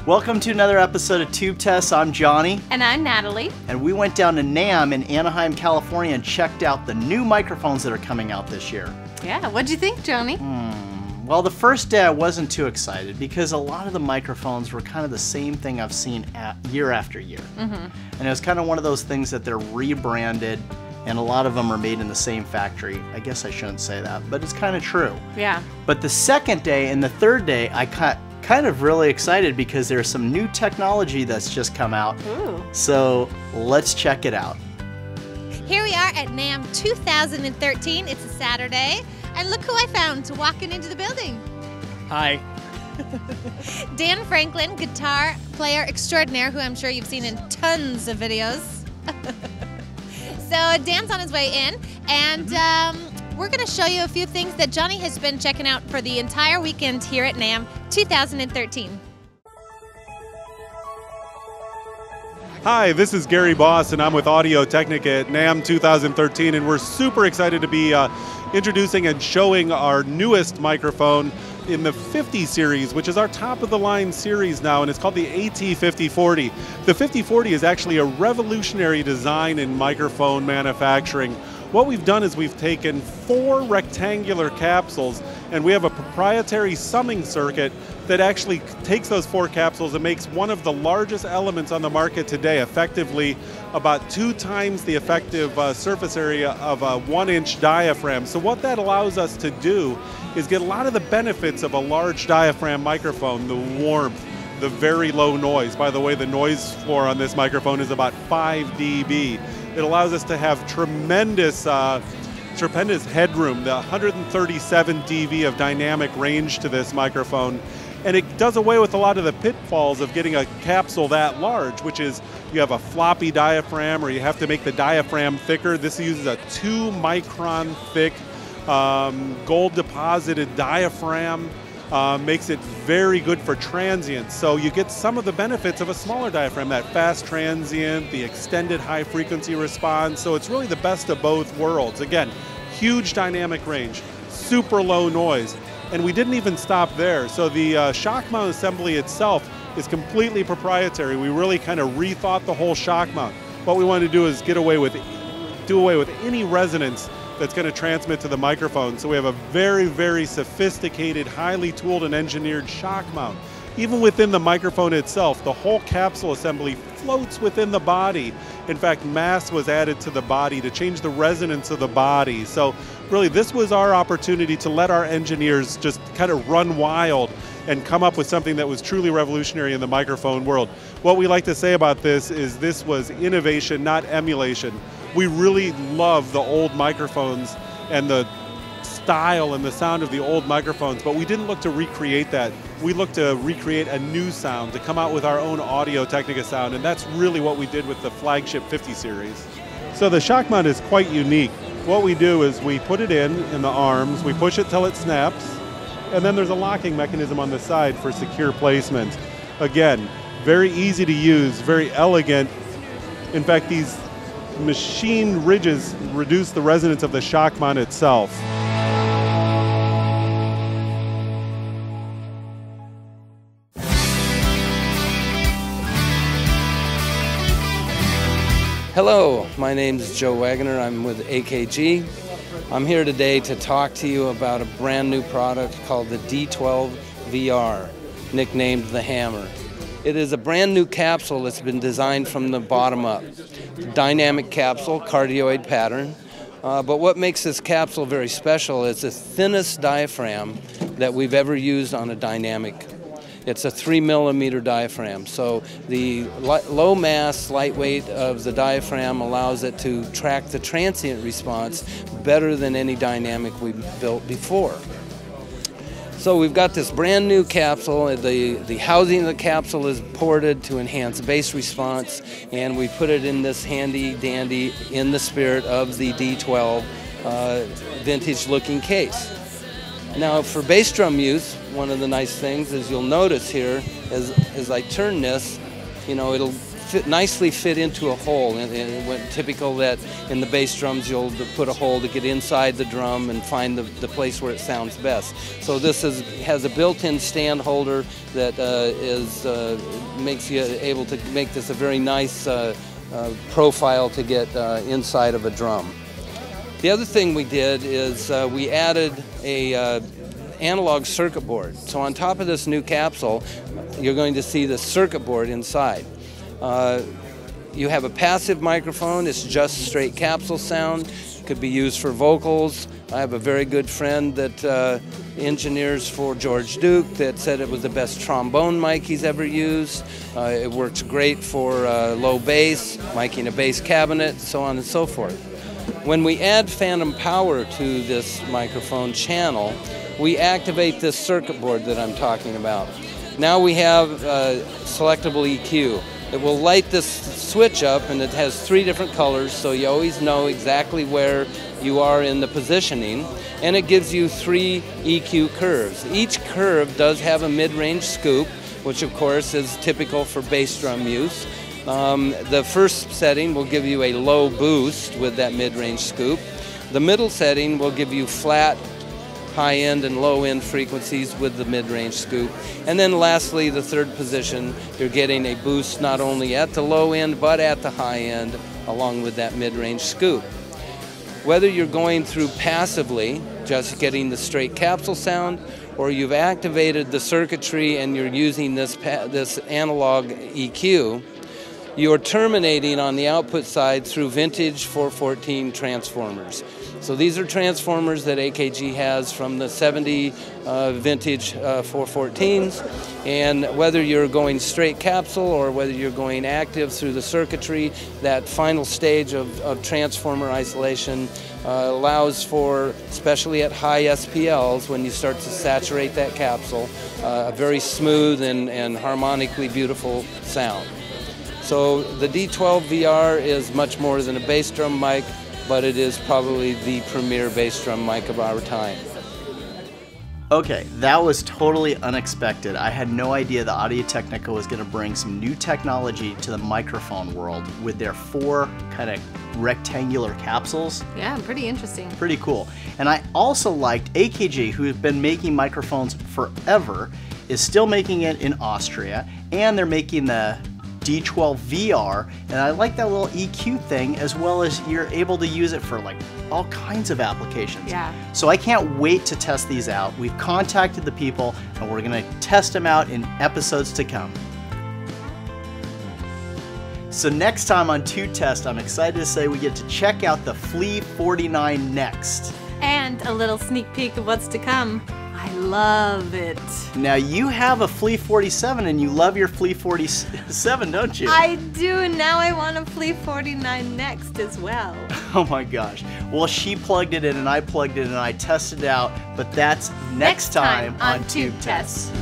Welcome to another episode of Tube Tests. I'm Johnny. And I'm Natalie. And we went down to NAMM in Anahiem, California and checked out the new microphones that are coming out this year. Yeah, what'd you think, Johnny? Well, the first day I wasn't too excited because a lot of the microphones were kind of the same thing I've seen year after year. And it was kind of one of those things that they're rebranded and a lot of them are made in the same factory. I guess I shouldn't say that, but it's kind of true. Yeah. But the second day and the third day, I kind of really excited because there's some new technology that's just come out. Ooh. So let's check it out. Here we are at NAMM 2013. It's a Saturday. And look who I found walking into the building. Hi. Dan Franklin, guitar player extraordinaire, who I'm sure you've seen in tons of videos. So Dan's on his way in, and we're going to show you a few things that Johnny has been checking out for the entire weekend here at NAMM 2013. Hi, this is Gary Boss, and I'm with Audio-Technica at NAMM 2013, and we're super excited to be introducing and showing our newest microphone in the 50 series, which is our top-of-the-line series now, and it's called the AT5040. The 5040 is actually a revolutionary design in microphone manufacturing. What we've done is we've taken 4 rectangular capsules, and we have a proprietary summing circuit that actually takes those 4 capsules and makes one of the largest elements on the market today, effectively about 2 times the effective surface area of a 1-inch diaphragm. So what that allows us to do is get a lot of the benefits of a large diaphragm microphone, the warmth, the very low noise. By the way, the noise floor on this microphone is about 5 dB. It allows us to have tremendous headroom, the 137 dB of dynamic range to this microphone. And it does away with a lot of the pitfalls of getting a capsule that large, which is you have a floppy diaphragm or you have to make the diaphragm thicker. This uses a 2-micron thick gold deposited diaphragm. Makes it very good for transients. So you get some of the benefits of a smaller diaphragm, that fast transient, the extended high frequency response. So it's really the best of both worlds. Again, huge dynamic range, super low noise. And we didn't even stop there. So the shock mount assembly itself is completely proprietary. We really kind of rethought the whole shock mount. What we wanted to do is do away with any resonance that's going to transmit to the microphone. So we have a very, very sophisticated, highly tooled and engineered shock mount. Even within the microphone itself, the whole capsule assembly floats within the body. In fact, mass was added to the body to change the resonance of the body. So really, this was our opportunity to let our engineers just kind of run wild and come up with something that was truly revolutionary in the microphone world. What we like to say about this is this was innovation, not emulation. We really love the old microphones and the style and the sound of the old microphones, but we didn't look to recreate that. We looked to recreate a new sound, to come out with our own Audio-Technica sound, and that's really what we did with the flagship 50 series. So the shock mount is quite unique. What we do is we put it in the arms, we push it till it snaps, and then there's a locking mechanism on the side for secure placement. Again, very easy to use, very elegant. In fact, these machine ridges reduce the resonance of the shock mount itself. Hello, my name is Joe Wagoner. I'm with AKG. I'm here today to talk to you about a brand new product called the D12 VR, nicknamed the Hammer. It is a brand new capsule that's been designed from the bottom up. Dynamic capsule, cardioid pattern. But what makes this capsule very special is the thinnest diaphragm that we've ever used on a dynamic. It's a 3-millimeter diaphragm, so the low mass, lightweight of the diaphragm allows it to track the transient response better than any dynamic we've built before. So we've got this brand new capsule. The housing of the capsule is ported to enhance bass response, and we put it in this handy dandy, in the spirit of the D12 vintage looking case. Now for bass drum use, one of the nice things is you'll notice here as I turn this, you know, it'll nicely fit into a hole. And typical that in the bass drums you'll put a hole to get inside the drum and find the place where it sounds best. So this has a built-in stand holder that makes you able to make this a very nice profile to get inside of a drum. The other thing we did is we added a analog circuit board. So on top of this new capsule, you're going to see the circuit board inside. You have a passive microphone. It's just straight capsule sound. Could be used for vocals. I have a very good friend that engineers for George Duke that said it was the best trombone mic he's ever used. It works great for low bass, miking a bass cabinet, so on and so forth. When we add phantom power to this microphone channel, we activate this circuit board that I'm talking about. Now we have selectable EQ. It will light this switch up, and it has 3 different colors, so you always know exactly where you are in the positioning, and it gives you 3 EQ curves. Each curve does have a mid-range scoop, which of course is typical for bass drum use. The first setting will give you a low boost with that mid-range scoop. The middle setting will give you flat, high-end and low-end frequencies with the mid-range scoop. And then lastly, the third position, you're getting a boost not only at the low end, but at the high end, along with that mid-range scoop. Whether you're going through passively, just getting the straight capsule sound, or you've activated the circuitry and you're using this analog EQ, you're terminating on the output side through vintage 414 transformers. So these are transformers that AKG has from the 70 vintage 414s, and whether you're going straight capsule or whether you're going active through the circuitry, that final stage of transformer isolation allows for, especially at high SPLs, when you start to saturate that capsule, a very smooth and harmonically beautiful sound. So the D12 VR is much more than a bass drum mic, but it is probably the premier bass drum mic of our time. Okay, that was totally unexpected. I had no idea the Audio-Technica was going to bring some new technology to the microphone world with their 4 kind of rectangular capsules. Yeah, pretty interesting. Pretty cool. And I also liked AKG, who has been making microphones forever, is still making it in Austria, and they're making the D12 VR, and I like that little EQ thing, as well as you're able to use it for like all kinds of applications. Yeah. So I can't wait to test these out. We've contacted the people, and we're gonna test them out in episodes to come. So next time on Tube Test, I'm excited to say we get to check out the Flea 49 next. And a little sneak peek of what's to come. I love it. Now you have a Flea 47 and you love your Flea 47, don't you? I do, and now I want a Flea 49 next as well. Oh my gosh. Well, she plugged it in and I plugged it in and I tested it out, but that's next time on Tube Test.